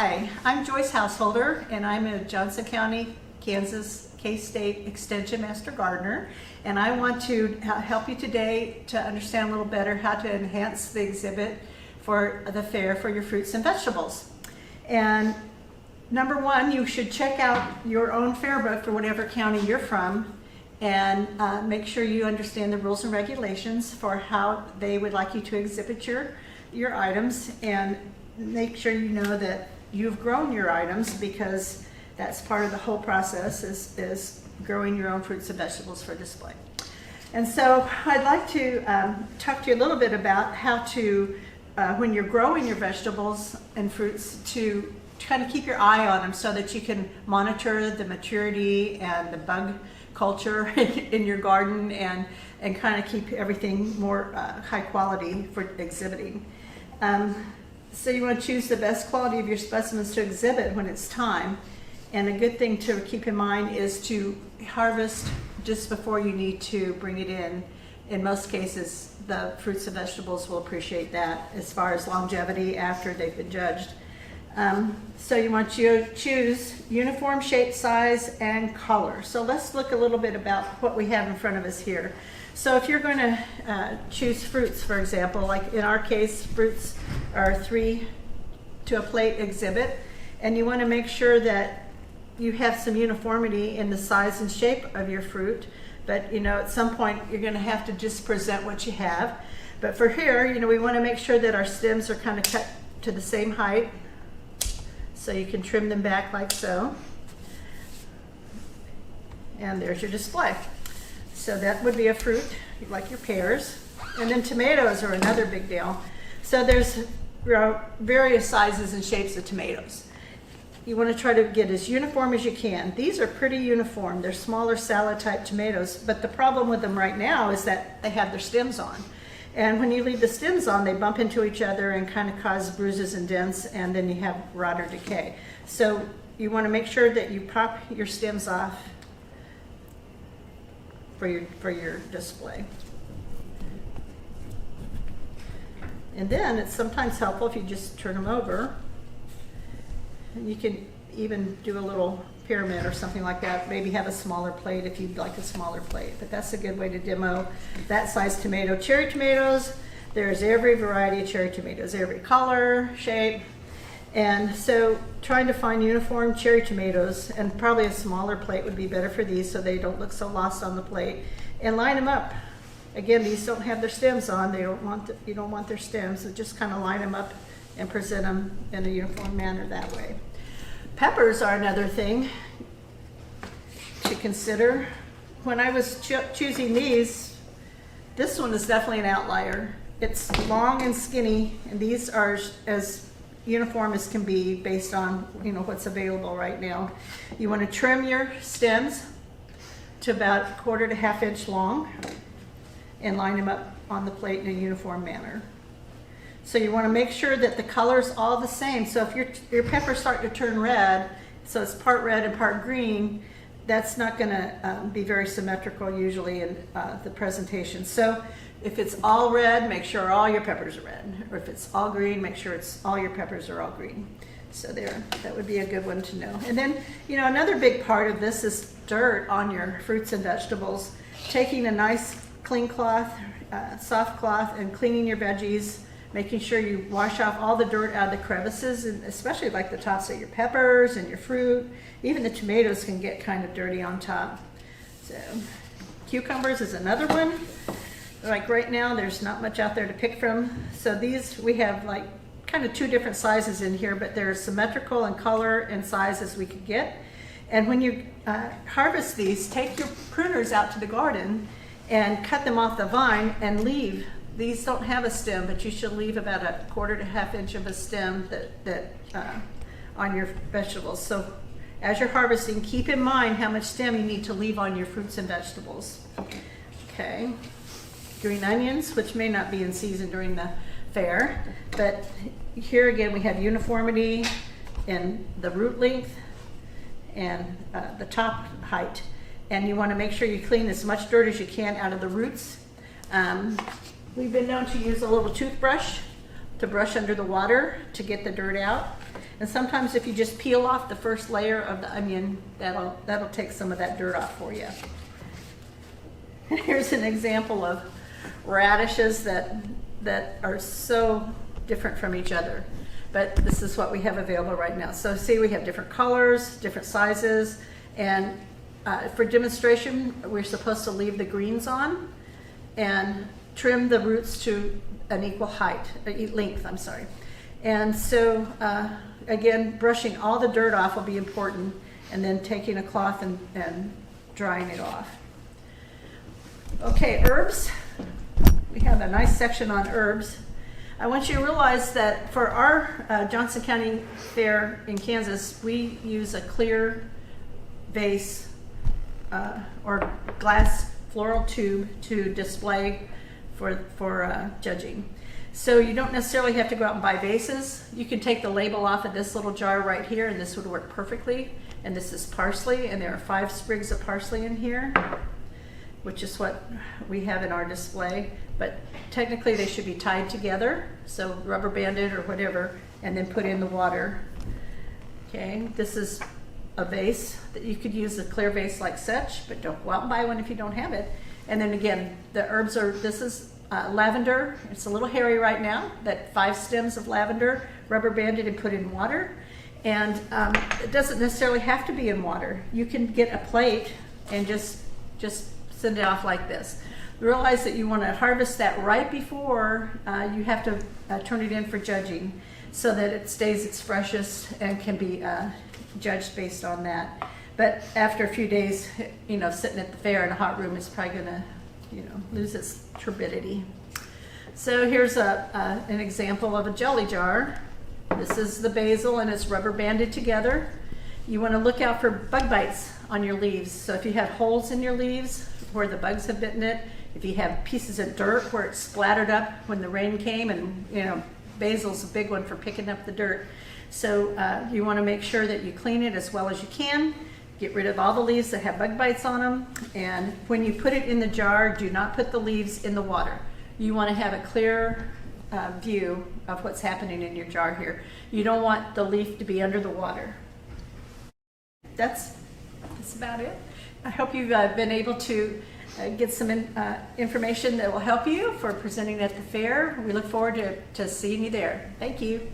Hi, I'm Joyce Householder, and I'm a Johnson County, Kansas K-State Extension Master Gardener, and I want to help you today to understand a little better how to enhance the exhibit for the fair for your fruits and vegetables. And number one, you should check out your own fair book for whatever county you're from, and make sure you understand the rules and regulations for how they would like you to exhibit your items, and make sure you know that you've grown your items, because that's part of the whole process is growing your own fruits and vegetables for display. And so I'd like to talk to you a little bit about how to, when you're growing your vegetables and fruits, to kind of keep your eye on them so that you can monitor the maturity and the bug culture in your garden, and kind of keep everything more high quality for exhibiting. So you want to choose the best quality of your specimens to exhibit when it's time. And a good thing to keep in mind is to harvest just before you need to bring it in. In most cases, the fruits and vegetables will appreciate that as far as longevity after they've been judged. So you want to choose uniform shape, size, and color. So let's look a little bit about what we have in front of us here. So if you're going to choose fruits, for example, like in our case, fruits are 3 to a plate exhibit, and you want to make sure that you have some uniformity in the size and shape of your fruit. But at some point you're going to have to just present what you have. But for here, we want to make sure that our stems are kind of cut to the same height, so you can trim them back like so. And there's your display. So that would be a fruit, like your pears. And then tomatoes are another big deal. So there's various sizes and shapes of tomatoes. You want to try to get as uniform as you can. These are pretty uniform. They're smaller salad type tomatoes, but the problem with them right now is that they have their stems on. And when you leave the stems on, they bump into each other and kind of cause bruises and dents, and then you have rot or decay. So you want to make sure that you pop your stems off for your display. And then it's sometimes helpful if you just turn them over. And you can even do a little pyramid or something like that. Maybe have a smaller plate if you'd like a smaller plate. But that's a good way to demo that size tomato. Cherry tomatoes, there's every variety of cherry tomatoes, every color, shape. And so trying to find uniform cherry tomatoes, and probably a smaller plate would be better for these so they don't look so lost on the plate, and line them up. Again, these don't have their stems on. You don't want their stems, so just kind of line them up and present them in a uniform manner that way. Peppers are another thing to consider. When I was choosing these, this one is definitely an outlier. It's long and skinny, and these are as uniform as can be based on what's available right now. You want to trim your stems to about 1/4 to 1/2 inch long and line them up on the plate in a uniform manner. So you want to make sure that the color's all the same. So if your peppers start to turn red, so it's part red and part green, that's not going to be very symmetrical usually in the presentation. So if it's all red, make sure all your peppers are red. Or if it's all green, make sure all your peppers are all green. So that would be a good one to know. And then, another big part of this is dirt on your fruits and vegetables. Taking a nice clean cloth, soft cloth, and cleaning your veggies, making sure you wash off all the dirt out of the crevices, and especially like the tops of your peppers and your fruit. Even the tomatoes can get kind of dirty on top. So cucumbers is another one. Like right now, there's not much out there to pick from. So these, we have like kind of 2 different sizes in here, but they're symmetrical in color and size as we could get. And when you harvest these, take your pruners out to the garden and cut them off the vine and leave. These don't have a stem, but you should leave about 1/4 to 1/2 inch of a stem on your vegetables. So as you're harvesting, keep in mind how much stem you need to leave on your fruits and vegetables. Okay. Green onions, which may not be in season during the fair, but here again we have uniformity in the root length and the top height. And you want to make sure you clean as much dirt as you can out of the roots. We've been known to use a little toothbrush to brush under the water to get the dirt out. And sometimes if you just peel off the first layer of the onion, that'll take some of that dirt off for you. And here's an example of radishes that are so different from each other. But this is what we have available right now. So see, we have different colors, different sizes, and for demonstration, we're supposed to leave the greens on and trim the roots to an equal length, I'm sorry. And so, again, brushing all the dirt off will be important, and then taking a cloth and drying it off. Okay, herbs. We have a nice section on herbs. I want you to realize that for our Johnson County Fair in Kansas, we use a clear vase or glass floral tube to display for judging. So you don't necessarily have to go out and buy vases. You can take the label off of this little jar right here, and this would work perfectly. And this is parsley, and there are 5 sprigs of parsley in here, which is what we have in our display. But technically they should be tied together, so rubber banded or whatever, and then put in the water. Okay, this is a vase that you could use, a clear vase like such, but don't go out and buy one if you don't have it. And then again, the herbs are, this is lavender. It's a little hairy right now, that 5 stems of lavender, rubber banded and put in water. And it doesn't necessarily have to be in water. You can get a plate and just send it off like this. Realize that you want to harvest that right before you have to turn it in for judging, so that it stays its freshest and can be judged based on that. But after a few days, you know, sitting at the fair in a hot room, it's probably going to, you know, lose its turbidity. So here's an example of a jelly jar. This is the basil, and it's rubber banded together. You want to look out for bug bites on your leaves. So if you have holes in your leaves where the bugs have bitten it, if you have pieces of dirt where it's splattered up when the rain came, and you know, basil's a big one for picking up the dirt. So you want to make sure that you clean it as well as you can. Get rid of all the leaves that have bug bites on them. And when you put it in the jar, do not put the leaves in the water. You want to have a clear view of what's happening in your jar here. You don't want the leaf to be under the water. That's about it. I hope you've been able to get some information that will help you for presenting at the fair. We look forward to seeing you there. Thank you.